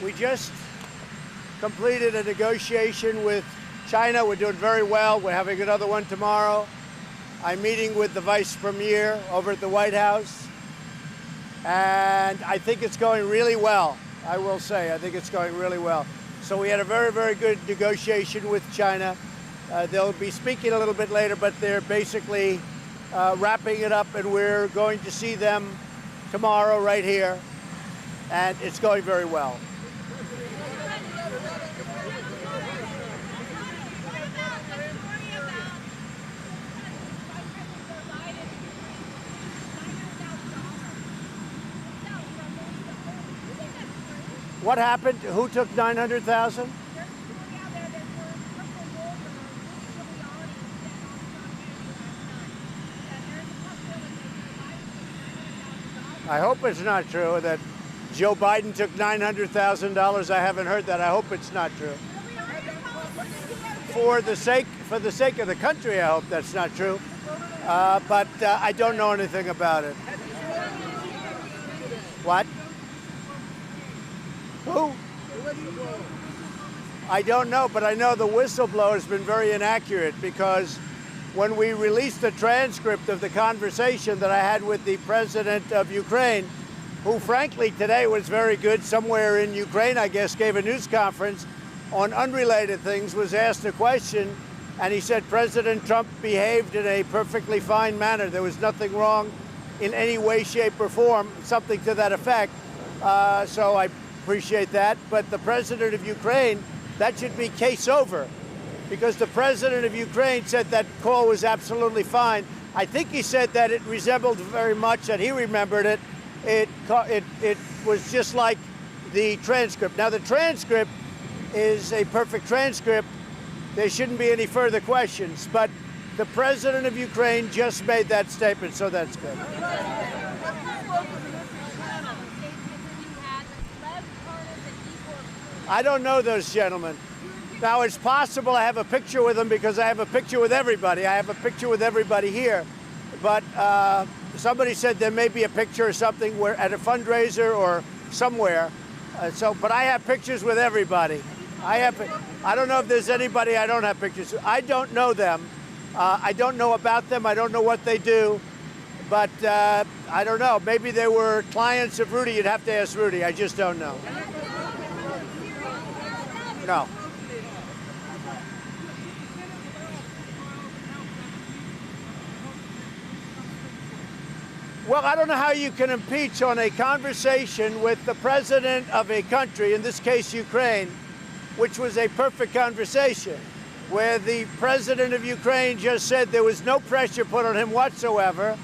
We just completed a negotiation with China. We're doing very well. We're having another one tomorrow. I'm meeting with the Vice Premier over at the White House, and I think it's going really well. I will say, I think it's going really well. So we had a very, very good negotiation with China. They'll be speaking a little bit later, but they're basically wrapping it up, and we're going to see them tomorrow right here, and it's going very well. What happened? Who took 900,000? I hope it's not true that Joe Biden took $900,000. I haven't heard that. I hope it's not true. For the sake of the country, I hope that's not true. But I don't know anything about it. What? Who? I don't know, but I know the whistleblower has been very inaccurate, because when we released the transcript of the conversation that I had with the president of Ukraine, who frankly today was very good, somewhere in Ukraine, I guess, gave a news conference on unrelated things, was asked a question, and he said President Trump behaved in a perfectly fine manner. There was nothing wrong in any way, shape, or form, something to that effect. So I appreciate that. But the president of Ukraine, that should be case over, because the president of Ukraine said that call was absolutely fine. I think he said that it resembled very much, that he remembered it. It was just like the transcript. Now, the transcript is a perfect transcript. There shouldn't be any further questions. But the president of Ukraine just made that statement, so that's good. I don't know those gentlemen. Now, it's possible I have a picture with them, because I have a picture with everybody. I have a picture with everybody here. But somebody said there may be a picture or something where at a fundraiser or somewhere. But I have pictures with everybody. I don't know if there's anybody I don't have pictures with. I don't know them. I don't know about them. I don't know what they do. But I don't know. Maybe they were clients of Rudy. You'd have to ask Rudy. I just don't know. No. Well, I don't know how you can impeach on a conversation with the president of a country, in this case Ukraine, which was a perfect conversation, where the president of Ukraine just said there was no pressure put on him whatsoever,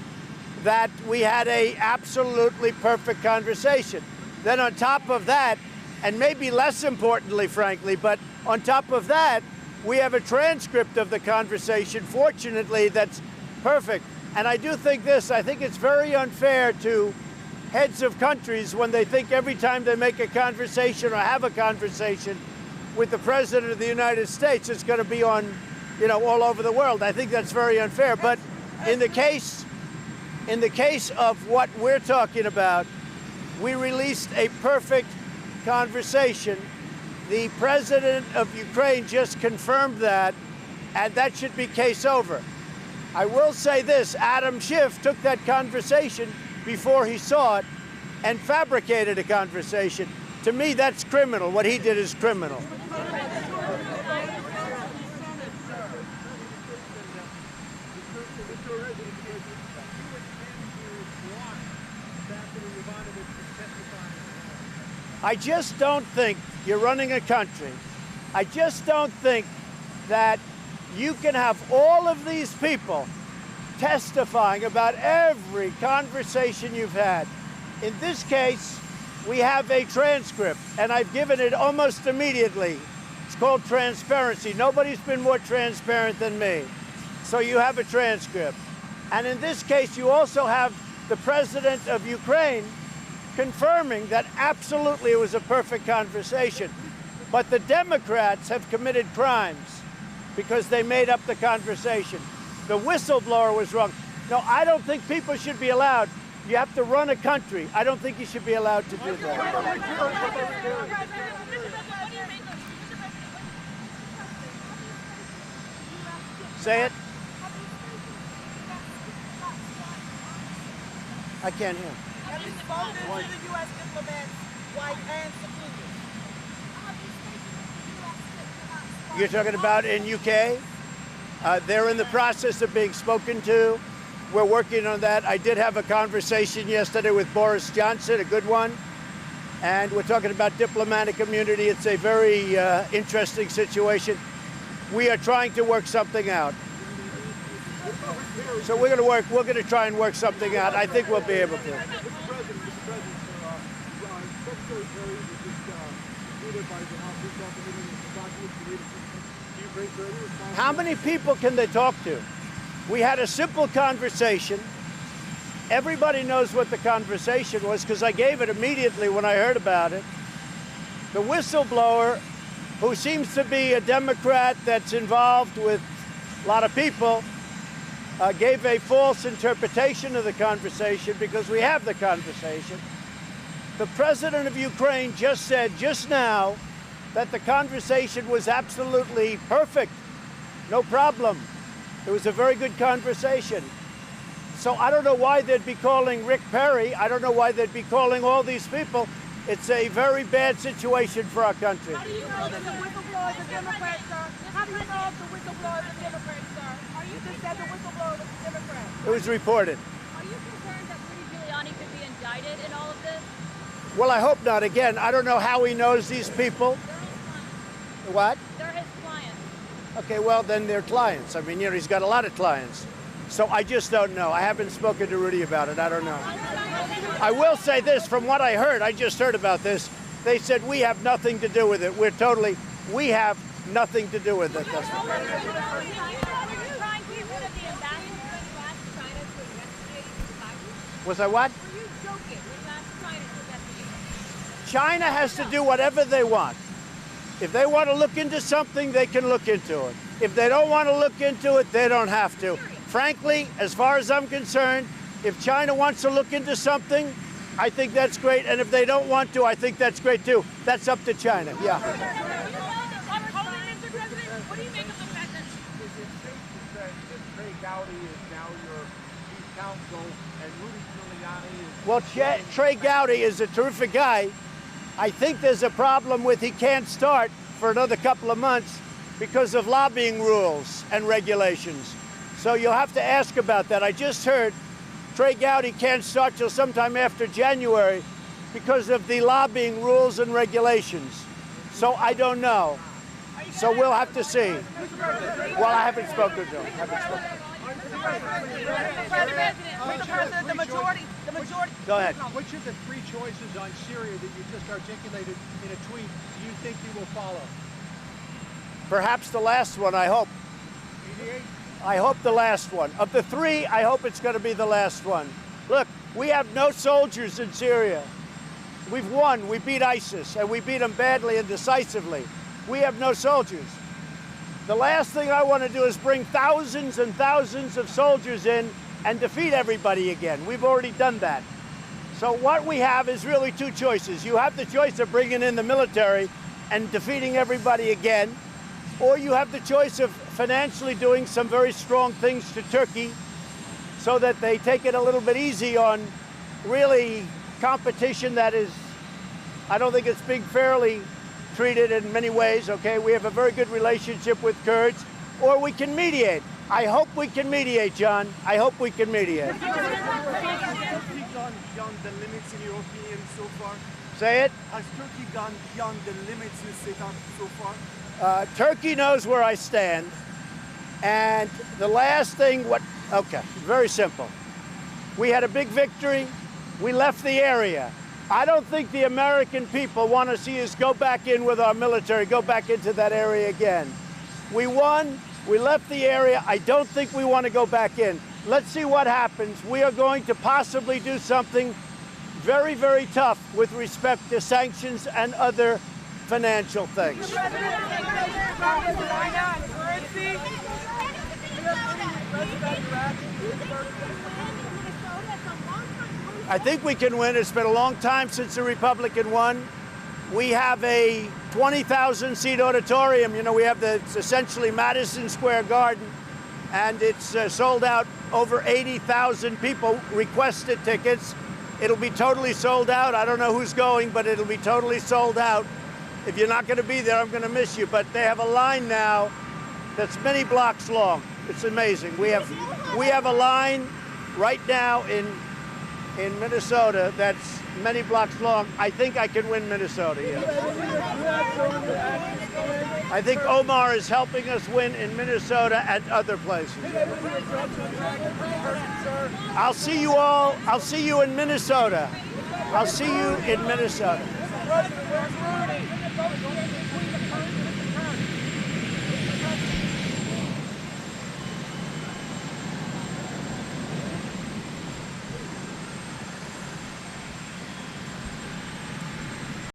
that we had a absolutely perfect conversation. Then on top of that, and maybe less importantly, frankly, but on top of that, we have a transcript of the conversation, fortunately, that's perfect. And I do think this, I think it's very unfair to heads of countries when they think every time they make a conversation or have a conversation with the president of the United States, it's going to be on, all over the world. I think that's very unfair. But in the case of what we're talking about, we released a perfect conversation. The president of Ukraine just confirmed that, and that should be case over. I will say this, Adam Schiff took that conversation before he saw it and fabricated a conversation. To me, that's criminal. What he did is criminal. I just don't think you're running a country. I just don't think that you can have all of these people testifying about every conversation you've had. In this case, we have a transcript, and I've given it almost immediately. It's called transparency. Nobody's been more transparent than me. So you have a transcript. And in this case, you also have the president of Ukraine confirming that absolutely it was a perfect conversation. But the Democrats have committed crimes because they made up the conversation. The whistleblower was wrong. No, I don't think people should be allowed. You have to run a country. I don't think you should be allowed to do that. Say it. I can't hear. Have you spoken to the U.S. diplomats, white and secluded? You're talking about in UK? They're in the process of being spoken to. We're working on that. I did have a conversation yesterday with Boris Johnson, a good one. And we're talking about diplomatic immunity. It's a very interesting situation. We are trying to work something out. So we're going to try and work something out. I think we'll be able to. How many people can they talk to? We had a simple conversation. Everybody knows what the conversation was because I gave it immediately when I heard about it. The whistleblower, who seems to be a Democrat that's involved with a lot of people, gave a false interpretation of the conversation because we have the conversation. The president of Ukraine just said just now that the conversation was absolutely perfect. No problem. It was a very good conversation. So I don't know why they'd be calling Rick Perry. I don't know why they'd be calling all these people. It's a very bad situation for our country. How do you know that the whistleblower is a Democrat, sir? How do you know if the whistleblower is a Democrat, sir? You just said the whistleblower was a Democrat. It was reported. Are you concerned that Rudy Giuliani could be indicted in all of this? Well, I hope not. Again, I don't know how he knows these people. What? They're his clients. Okay, well, then they're clients. I mean, you know, he's got a lot of clients. So I just don't know. I haven't spoken to Rudy about it. I don't know. I will say this, from what I heard, I just heard about this, they said we have nothing to do with it. We have nothing to do with it. That's what Was I what? Were you joking? We asked China to investigate. China has to do whatever they want. If they want to look into something, they can look into it. If they don't want to look into it, they don't have to. Frankly, as far as I'm concerned, if China wants to look into something, I think that's great. And if they don't want to, I think that's great too. That's up to China. Yeah. What do you make of the fact that Is it safe to say that Trey Gowdy is now your chief counsel and Rudy Giuliani is... Well, Trey Gowdy is a terrific guy. I think there's a problem with he can't start for another couple of months because of lobbying rules and regulations. So you'll have to ask about that. I just heard Trey Gowdy can't start till sometime after January because of the lobbying rules and regulations. So I don't know. So we'll have to see. Well, I haven't spoken to him. the majority. Go ahead. Which of the three choices on Syria that you just articulated in a tweet do you think you will follow? Perhaps the last one, I hope. Mediate? I hope the last one. Of the three, I hope it's going to be the last one. Look, we have no soldiers in Syria. We've won. We beat ISIS, and we beat them badly and decisively. We have no soldiers. The last thing I want to do is bring thousands and thousands of soldiers in and defeat everybody again. We've already done that. So what we have is really two choices. You have the choice of bringing in the military and defeating everybody again, or you have the choice of financially doing some very strong things to Turkey so that they take it a little bit easy on really competition that is, I don't think it's being fairly treated in many ways, okay? We have a very good relationship with Kurds, or we can mediate. I hope we can mediate, John. I hope we can mediate. Has Turkey gone beyond the limits, in your opinion, so far? Say it. Has Turkey gone beyond the limits you set up so far? Turkey knows where I stand. And the last thing, okay, very simple. We had a big victory. We left the area. I don't think the American people want to see us go back in with our military, go back into that area again. We won. We left the area. I don't think we want to go back in. Let's see what happens. We are going to possibly do something very, very tough with respect to sanctions and other financial things. I think we can win. It's been a long time since the Republican won. We have a 20,000-seat auditorium. You know, we have it's essentially Madison Square Garden, and it's sold out. Over 80,000 people requested tickets. It'll be totally sold out. I don't know who's going, but it'll be totally sold out. If you're not going to be there, I'm going to miss you. But they have a line now that's many blocks long. It's amazing. We have a line right now in Minnesota that's many blocks long. I think I can win Minnesota, yes. I think Omar is helping us win in Minnesota and other places. I'll see you all. I'll see you in Minnesota. I'll see you in Minnesota.